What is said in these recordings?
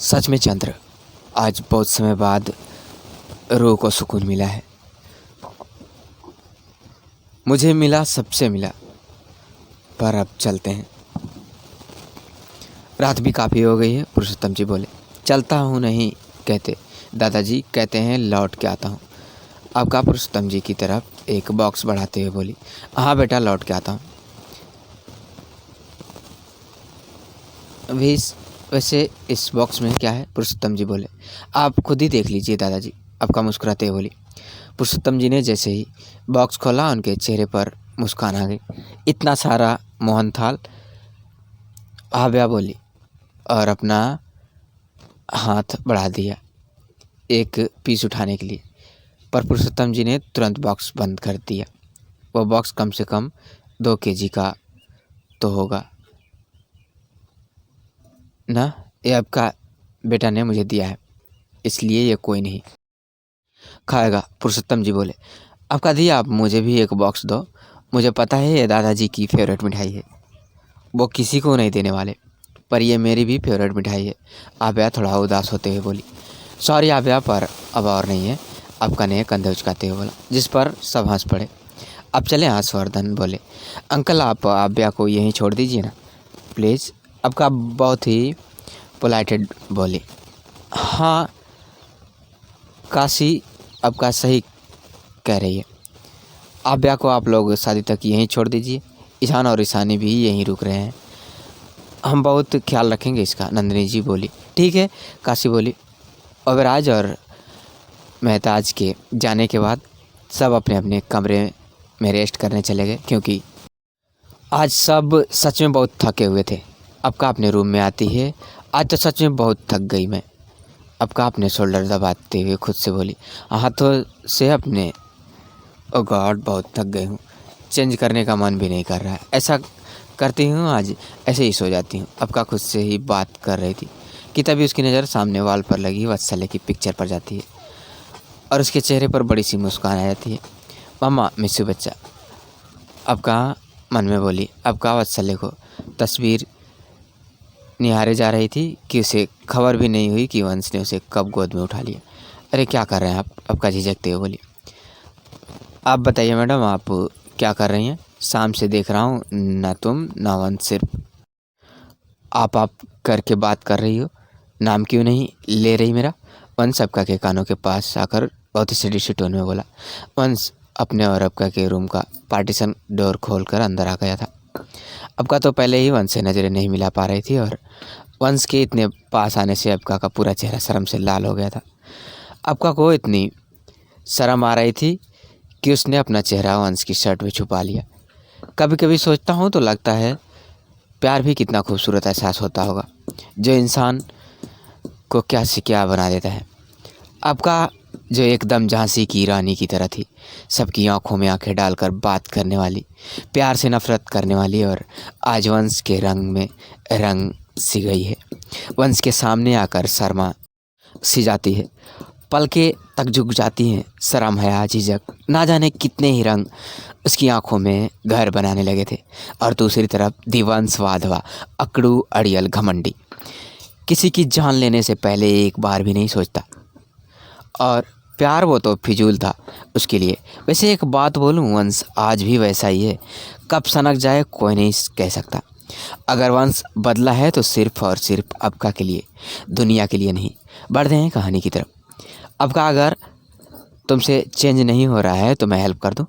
सच में चंद्र, आज बहुत समय बाद रूह को सुकून मिला है। मुझे मिला, सबसे मिला। पर अब चलते हैं, रात भी काफ़ी हो गई है। पुरुषोत्तम जी बोले। चलता हूँ नहीं कहते, दादाजी कहते हैं लौट के आता हूँ। अब का पुरुषोत्तम जी की तरफ एक बॉक्स बढ़ाते हुए बोली, हाँ बेटा लौट के आता हूँ। वैसे इस बॉक्स में क्या है? पुरुषोत्तम जी बोले। आप खुद ही देख लीजिए दादाजी, आपका मुस्कुराते हुए बोली। पुरुषोत्तम जी ने जैसे ही बॉक्स खोला, उनके चेहरे पर मुस्कान आ गई। इतना सारा मोहनथाल? आव्या बोली और अपना हाथ बढ़ा दिया एक पीस उठाने के लिए, पर पुरुषोत्तम जी ने तुरंत बॉक्स बंद कर दिया। वो बॉक्स कम से कम 2 केजी का तो होगा ना। ये आपका बेटा ने मुझे दिया है, इसलिए ये कोई नहीं खाएगा। पुरुषोत्तम जी बोले। आपका दिया, आप मुझे भी एक बॉक्स दो। मुझे पता है ये दादाजी की फेवरेट मिठाई है, वो किसी को नहीं देने वाले, पर ये मेरी भी फेवरेट मिठाई है। आव्या थोड़ा उदास होते हुए बोली। सॉरी आव्या, पर अब और नहीं है, आपका ने कंधे उचकाते हुए बोला, जिस पर सब हंस पड़े। अब चले? हर्षवर्धन बोले। अंकल आप आव्या को यहीं छोड़ दीजिए ना प्लीज़। आपका बहुत ही पोलाइटेड बोली। हाँ काशी, आपका सही कह रही है। आव्या को आप लोग शादी तक यहीं छोड़ दीजिए। ईशान और ईशानी भी यहीं रुक रहे हैं, हम बहुत ख्याल रखेंगे इसका। नंदिनी जी बोली। ठीक है। काशी बोली। अवराज और मेहताज के जाने के बाद सब अपने अपने कमरे में रेस्ट करने चले गए, क्योंकि आज सब सच में बहुत थके हुए थे। आपका अपने रूम में आती है, आज तो सच में बहुत थक गई मैं। आपका अपने शोल्डर दबाते हुए खुद से बोली, हाथों से अपने। ओ गॉड, बहुत थक गई हूँ, चेंज करने का मन भी नहीं कर रहा है। ऐसा करती हूँ आज ऐसे ही सो जाती हूँ। आपका खुद से ही बात कर रही थी कि तभी उसकी नज़र सामने वॉल पर लगी वत्सल्य की पिक्चर पर जाती है और उसके चेहरे पर बड़ी सी मुस्कान आ जाती है। मम्मा मिस्सू बच्चा, आपका मन में बोली। आपका वत्सल्य को तस्वीर निहारे जा रही थी कि उसे खबर भी नहीं हुई कि वंश ने उसे कब गोद में उठा लिया। अरे क्या कर रहे हैं आप? आपका झिझकते हुए बोली। आप बताइए मैडम, आप क्या कर रही हैं? शाम से देख रहा हूँ, ना तुम ना वंश, सिर्फ आप करके बात कर रही हो। नाम क्यों नहीं ले रही मेरा? वंश अबका के कानों के पास आकर बहुत ही सीरियस टोन में बोला। वंश अपने और अबका के रूम का पार्टीशन डोर खोलकर अंदर आ गया था। अबका तो पहले ही वंश से नज़रें नहीं मिला पा रही थी और वंश के इतने पास आने से अबका का पूरा चेहरा शर्म से लाल हो गया था। अबका को इतनी शर्म आ रही थी कि उसने अपना चेहरा वंश की शर्ट में छुपा लिया। कभी कभी सोचता हूँ तो लगता है प्यार भी कितना खूबसूरत एहसास होता होगा, जो इंसान को क्या से क्या बना देता है। आपका जो एकदम झांसी की रानी की तरह थी, सबकी आंखों में आंखें डालकर बात करने वाली, प्यार से नफरत करने वाली, और आज वंश के रंग में रंग सी गई है। वंश के सामने आकर शर्मा सी जाती है, पलकें तक झुक जाती हैं। शर्म है, झिझक, ना जाने कितने ही रंग उसकी आंखों में घर बनाने लगे थे। और दूसरी तरफ दिवंश वाधवा, अकड़ू, अड़ियल, घमंडी, किसी की जान लेने से पहले एक बार भी नहीं सोचता, और प्यार वो तो फिजूल था उसके लिए। वैसे एक बात बोलूं, वंश आज भी वैसा ही है, कब सनक जाए कोई नहीं कह सकता। अगर वंश बदला है तो सिर्फ और सिर्फ अबका के लिए, दुनिया के लिए नहीं। बढ़ते हैं कहानी की तरफ। अबका अगर तुमसे चेंज नहीं हो रहा है तो मैं हेल्प कर दूं?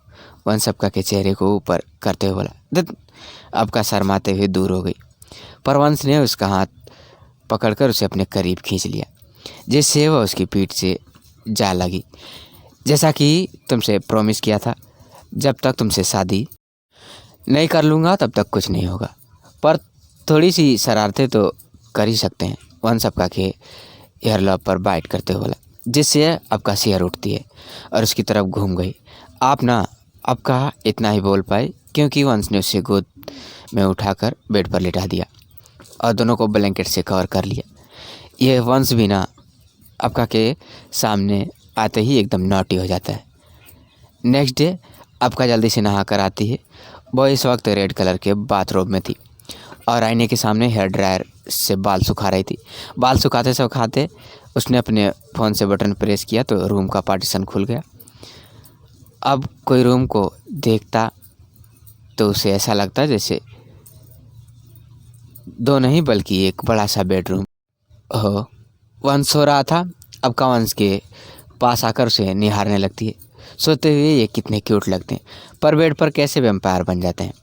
वंश अबका के चेहरे को ऊपर करते हुए बोला। दत्त अबका शर्माते हुए दूर हो गई, पर वंश ने उसका हाथ पकड़कर उसे अपने करीब खींच लिया, जिससे वह उसकी पीठ से जा लगी। जैसा कि तुमसे प्रॉमिस किया था, जब तक तुमसे शादी नहीं कर लूँगा तब तक कुछ नहीं होगा, पर थोड़ी सी शरारतें तो कर ही सकते हैं। वंश अबका के हेयर लॉब पर बाइट करते हुए बोला, जिससे अबका सिर उठती है और उसकी तरफ घूम गई। आप ना, अबका इतना ही बोल पाए क्योंकि वंश ने उसे गोद में उठाकर बेड पर लिटा दिया और दोनों को ब्लैंकेट से कवर कर लिया। यह वंश भी ना अबका के सामने आते ही एकदम नॉटी हो जाता है। नेक्स्ट डे अबका जल्दी से नहा कर आती है। वो इस वक्त रेड कलर के बाथरोब में थी। और आईने के सामने हेयर ड्रायर से बाल सुखा रही थी। बाल सुखाते उसने अपने फ़ोन से बटन प्रेस किया तो रूम का पार्टीशन खुल गया। अब कोई रूम को देखता तो उसे ऐसा लगता जैसे दो नहीं बल्कि एक बड़ा सा बेडरूम हो। वंश सो रहा था। अब का वंश के पास आकर उसे निहारने लगती है। सोते हुए ये कितने क्यूट लगते हैं, पर बेड पर कैसे वैम्पायर बन जाते हैं।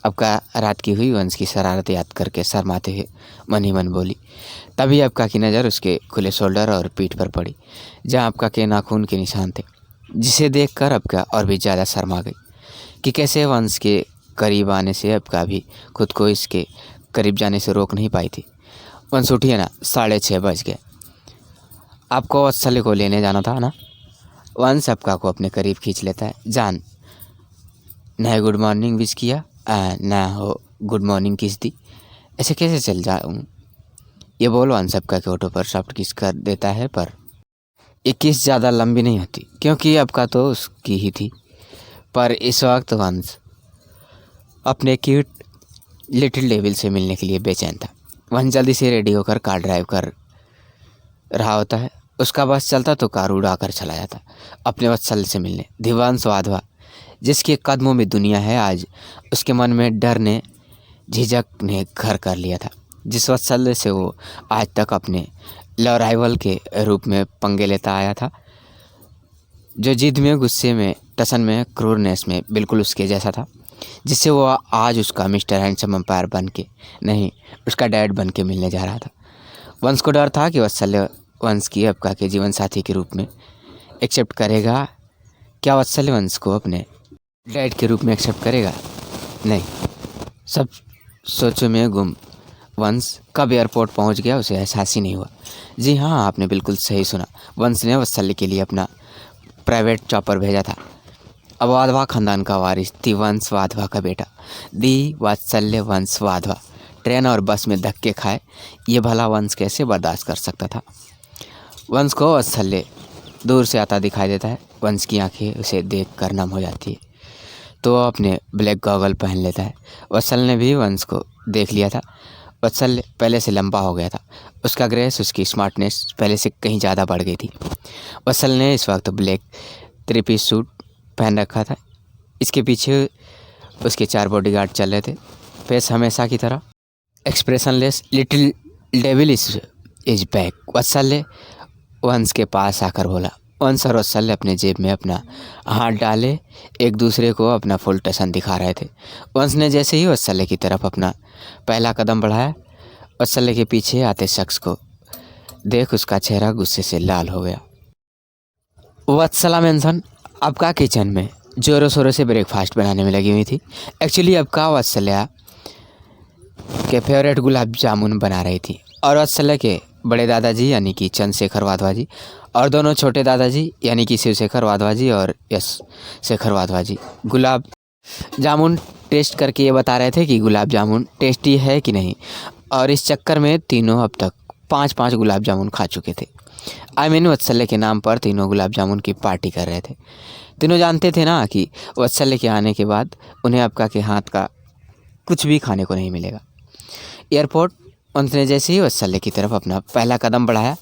अब का रात की हुई वंश की शरारत याद करके शर्माते हुए मन ही मन बोली। तभी अबका की नज़र उसके खुले शोल्डर और पीठ पर पड़ी, जहाँ अबका के नाखून के निशान थे, जिसे देखकर अबका और भी ज़्यादा शर्मा गई कि कैसे वंश के करीब आने से अबका भी खुद को इसके करीब जाने से रोक नहीं पाई थी। वंश उठिए ना, 6:30 बज गए। आपको वत्सल्य को लेने जाना था ना। वंश अबका को अपने करीब खींच लेता है। जान न गुड मॉर्निंग विश किया, ना हो गुड मॉर्निंग किस दी, ऐसे कैसे चल जाऊँ। ये बोल वंश अबका के होठों पर सॉफ्ट किस कर देता है, पर ये किस ज़्यादा लंबी नहीं होती क्योंकि अबका तो उसकी ही थी। पर इस वक्त वंश अपने क्यूट लिटिल डेविल से मिलने के लिए बेचैन था। वंश जल्दी से रेडी होकर कार ड्राइव कर रहा होता है। उसका बस चलता तो कार उड़ाकर चला जाता अपने वत्सल से मिलने। दिवांश वाधवा, जिसके कदमों में दुनिया है, आज उसके मन में डर ने झिझक ने घर कर लिया था। जिस वत्सल से वो आज तक अपने लव राइवल के रूप में पंगे लेता आया था, जो जिद में, गुस्से में, टसन में, क्रूरनेस में बिल्कुल उसके जैसा था, जिससे वो आज उसका मिस्टर हैंडसम एम्पायर बन के नहीं, उसका डैड बन के मिलने जा रहा था। वंश को डर था कि वत्सल्य वंश की अबका के जीवन साथी के रूप में एक्सेप्ट करेगा। क्या वत्सल्य वंश को अपने डैड के रूप में एक्सेप्ट करेगा? नहीं। सब सोचों में गुम वंश कब एयरपोर्ट पहुंच गया उसे एहसास ही नहीं हुआ। जी हाँ, आपने बिल्कुल सही सुना। वंश ने वत्सल्य के लिए अपना प्राइवेट चॉपर भेजा था। अब वाधवा खानदान का वारिस दिवंश वाधवा का बेटा दी वात्सल्य वंश वाधवा ट्रेन और बस में धक्के खाए, ये भला वंश कैसे बर्दाश्त कर सकता था। वंश को वात्सल्य दूर से आता दिखाई देता है। वंश की आंखें उसे देख कर नम हो जाती है तो वह अपने ब्लैक गॉगल पहन लेता है। वत्सल ने भी वंश को देख लिया था। वत्सल पहले से लंबा हो गया था। उसका ग्रेस, उसकी स्मार्टनेस पहले से कहीं ज़्यादा बढ़ गई थी। वत्सल ने इस वक्त ब्लैक 3-पीस सूट पहन रखा था। इसके पीछे उसके 4 बॉडीगार्ड चल रहे थे। फेस हमेशा की तरह expressionless. Little devil is back, Vatsalya वंश के पास आकर बोला। वंश और वत्सल्य अपने जेब में अपना हाथ डाले एक दूसरे को अपना फुल टसन दिखा रहे थे। वंश ने जैसे ही वत्सल्य की तरफ अपना पहला कदम बढ़ाया, वत्सल्य के पीछे आते शख्स को देख उसका चेहरा गुस्से से लाल हो गया। वत्सला मेंशन अबका किचन में जोरों शोरों से ब्रेकफास्ट बनाने में लगी हुई थी। एक्चुअली अबका वत्सल्या के फेवरेट गुलाब जामुन बना रही थी और वत्सल्य के बड़े दादाजी यानी कि चंद्रशेखर वाधवा जी और दोनों छोटे दादाजी यानी कि शिवशेखर वाधवा जी और यश शेखर वाधवा जी गुलाब जामुन टेस्ट करके ये बता रहे थे कि गुलाब जामुन टेस्टी है कि नहीं। और इस चक्कर में तीनों अब तक 5-5 गुलाब जामुन खा चुके थे। वत्सल्य के नाम पर तीनों गुलाब जामुन की पार्टी कर रहे थे। तीनों जानते थे ना कि वत्सल्य के आने के बाद उन्हें अबका के हाथ का कुछ भी खाने को नहीं मिलेगा। एयरपोर्ट वंश ने जैसे ही वत्सल्य की तरफ अपना पहला कदम बढ़ाया,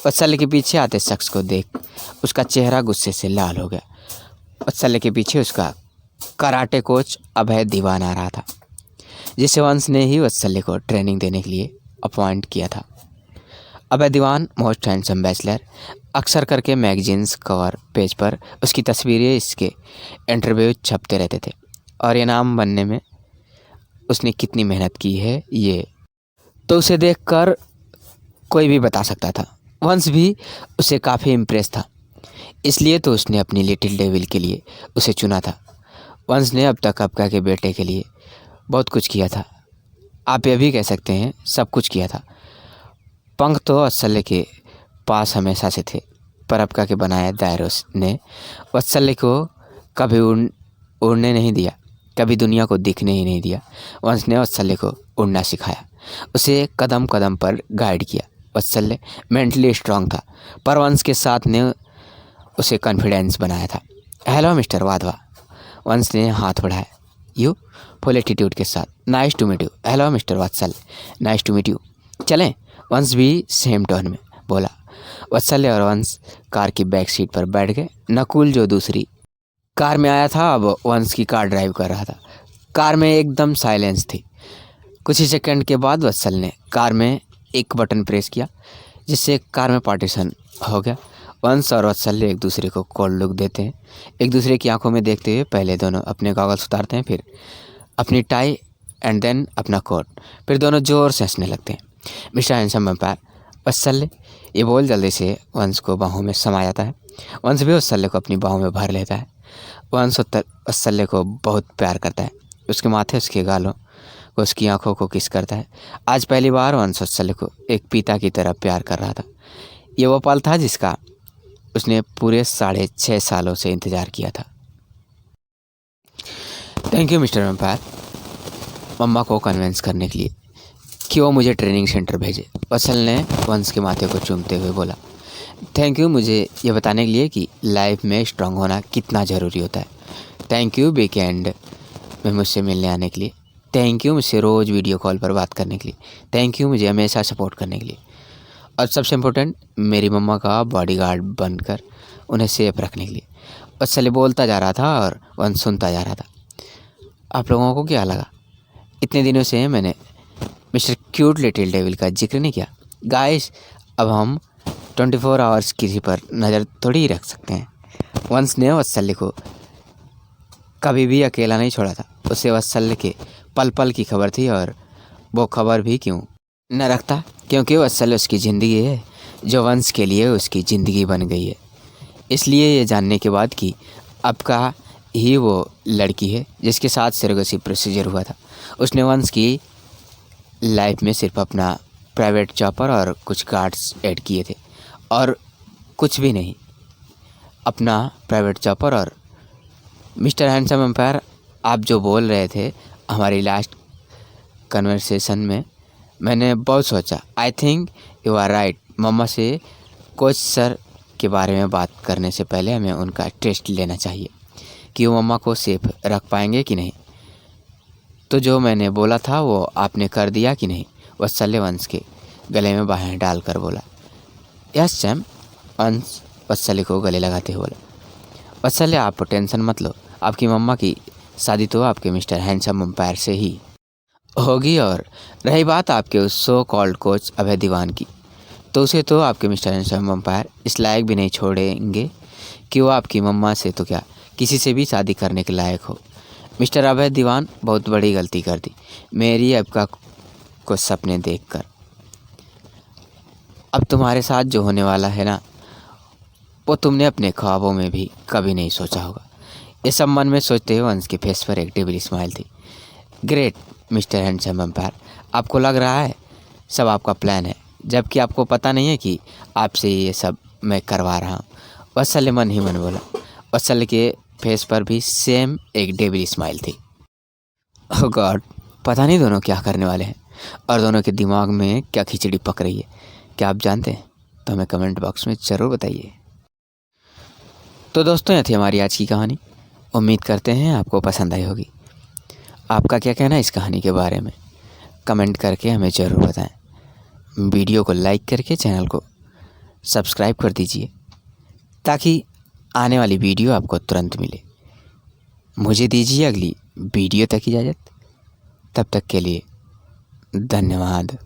वत्सल्य के पीछे आते शख्स को देख उसका चेहरा गुस्से से लाल हो गया। वत्सल्य के पीछे उसका कराटे कोच अभय दीवान आ रहा था, जिसे वंश ने ही वत्सल्य को ट्रेनिंग देने के लिए अपॉइंट किया था। अभय दीवान मोस्ट हैंडसम बैचलर, अक्सर करके मैगजीन्स कवर पेज पर उसकी तस्वीरें, इसके इंटरव्यू छपते रहते थे और ये नाम बनने में उसने कितनी मेहनत की है ये तो उसे देखकर कोई भी बता सकता था। वंश भी उसे काफ़ी इम्प्रेस था, इसलिए तो उसने अपनी लिटिल डेविल के लिए उसे चुना था। वंश ने अब तक अबका के बेटे के लिए बहुत कुछ किया था। आप ये भी कह सकते हैं सब कुछ किया था। पंख तो वत्सल्य के पास हमेशा से थे, पर अबका के बनाए दायरों ने वत्सल्य को कभी उड़ने नहीं दिया, कभी दुनिया को दिखने ही नहीं दिया। वंश ने वत्सल्य को उड़ना सिखाया, उसे कदम कदम पर गाइड किया। वत्सल्य मेंटली स्ट्रांग था, पर वंश के साथ ने उसे कॉन्फिडेंस बनाया था। हेलो मिस्टर वाधवा, वंश ने हाथ बढ़ाया। यू फुल एटीट्यूड के साथ। Nice to meet you. Hello mister Vatsal, nice to meet you. चलें? वंश भी सेम टोन में बोला। वत्सल्य और वंश कार की बैक सीट पर बैठ गए। नकुल जो दूसरी कार में आया था अब वंश की कार ड्राइव कर रहा था। कार में एकदम साइलेंस थी। कुछ ही सेकंड के बाद वत्सल ने कार में एक बटन प्रेस किया जिससे कार में पार्टीशन हो गया। वंश और वत्सल्य एक दूसरे को कोल्ड लुक देते हैं। एक दूसरे की आंखों में देखते हुए पहले दोनों अपने गॉगल्स उतारते हैं, फिर अपनी टाई एंड देन अपना कोट, फिर दोनों जोर से हंसने लगते हैं। मिस्टर हैंडसम वैम्पायर, वत्सल्य ये बोल जल्दी से वंश को बाहों में समा जाता है। वंश भी वत्सल्य को अपनी बाहों में भर लेता है। वंश वत्सल्य को बहुत प्यार करता है। उसके माथे, उसके गालों को, उसकी आंखों को किस करता है। आज पहली बार वंश वत्सल्य को एक पिता की तरह प्यार कर रहा था। ये वो पल था जिसका उसने पूरे 6.5 सालों से इंतज़ार किया था। थैंक यू मिस्टर वैम्पायर, मम्मा को कन्विंस करने के लिए कि वो मुझे ट्रेनिंग सेंटर भेजे। वत्सल ने वंश के माथे को चूमते हुए बोला। थैंक यू मुझे ये बताने के लिए कि लाइफ में स्ट्रांग होना कितना ज़रूरी होता है। थैंक यू वीकेंड में मुझसे मिलने आने के लिए। थैंक यू मुझसे रोज़ वीडियो कॉल पर बात करने के लिए। थैंक यू मुझे हमेशा सपोर्ट करने के लिए। और सबसे इम्पोर्टेंट, मेरी मम्मा का बॉडीगार्ड बनकर उन्हें सेफ रखने के लिए। वत्सल बोलता जा रहा था और वंश सुनता जा रहा था। आप लोगों को क्या लगा? इतने दिनों से मैंने मिस्टर क्यूट लिटिल डेविल का जिक्र नहीं किया। गाइस, अब हम 24 आवर्स किसी पर नज़र थोड़ी ही रख सकते हैं। वंश ने वत्सल्य को कभी भी अकेला नहीं छोड़ा था। उसे वत्सल्य के पल पल की खबर थी और वो खबर भी क्यों न रखता, क्योंकि वत्सल्य उसकी ज़िंदगी है जो वंश के लिए उसकी ज़िंदगी बन गई है। इसलिए ये जानने के बाद कि अब का ही वो लड़की है जिसके साथ सरोगेसी प्रोसीजर हुआ था, उसने वंश की लाइफ में सिर्फ अपना प्राइवेट चॉपर और कुछ गार्ड्स ऐड किए थे और कुछ भी नहीं। अपना प्राइवेट चॉपर और मिस्टर हैंडसम एम्पायर, आप जो बोल रहे थे हमारी लास्ट कन्वर्सेशन में, मैंने बहुत सोचा। I think you are right. मम्मा से कोच सर के बारे में बात करने से पहले हमें उनका टेस्ट लेना चाहिए कि वो मम्मा को सेफ रख पाएंगे कि नहीं। तो जो मैंने बोला था वो आपने कर दिया कि नहीं? वत्सल्य वंश के गले में बाहें डालकर बोला। यस सैम, वंश वत्सल्य को गले लगाते हुए बोला। वत्सल्य, आप टेंशन मत लो, आपकी मम्मा की शादी तो आपके मिस्टर हैंडसम एम्पायर से ही होगी। और रही बात आपके उस सो कॉल्ड कोच अभय दीवान की, तो उसे तो आपके मिस्टर हैंडसम एम्पायर इस लायक भी नहीं छोड़ेंगे कि वो आपकी मम्मा से तो क्या किसी से भी शादी करने के लायक हो। मिस्टर अभय दीवान बहुत बड़ी गलती कर दी मेरी आपका कुछ सपने देखकर। अब तुम्हारे साथ जो होने वाला है ना, वो तुमने अपने ख्वाबों में भी कभी नहीं सोचा होगा। ये सब मन में सोचते हुए वंश के फेस पर एक डेविल स्माइल थी। ग्रेट मिस्टर हैंडसम एम्पायर, आपको लग रहा है सब आपका प्लान है, जबकि आपको पता नहीं है कि आपसे ये सब मैं करवा रहा हूँ। वत्सल्य मन ही मन बोला। वत्सल्य के फेस पर भी सेम एक डेविल स्माइल थी। ओह गॉड, पता नहीं दोनों क्या करने वाले हैं और दोनों के दिमाग में क्या खिचड़ी पक रही है। क्या आप जानते हैं? तो हमें कमेंट बॉक्स में ज़रूर बताइए। तो दोस्तों, यह थी हमारी आज की कहानी। उम्मीद करते हैं आपको पसंद आई होगी। आपका क्या कहना है इस कहानी के बारे में? कमेंट करके हमें ज़रूर बताएं। वीडियो को लाइक करके चैनल को सब्सक्राइब कर दीजिए ताकि आने वाली वीडियो आपको तुरंत मिले। मुझे दीजिए अगली वीडियो तक इजाज़त। तब तक के लिए धन्यवाद।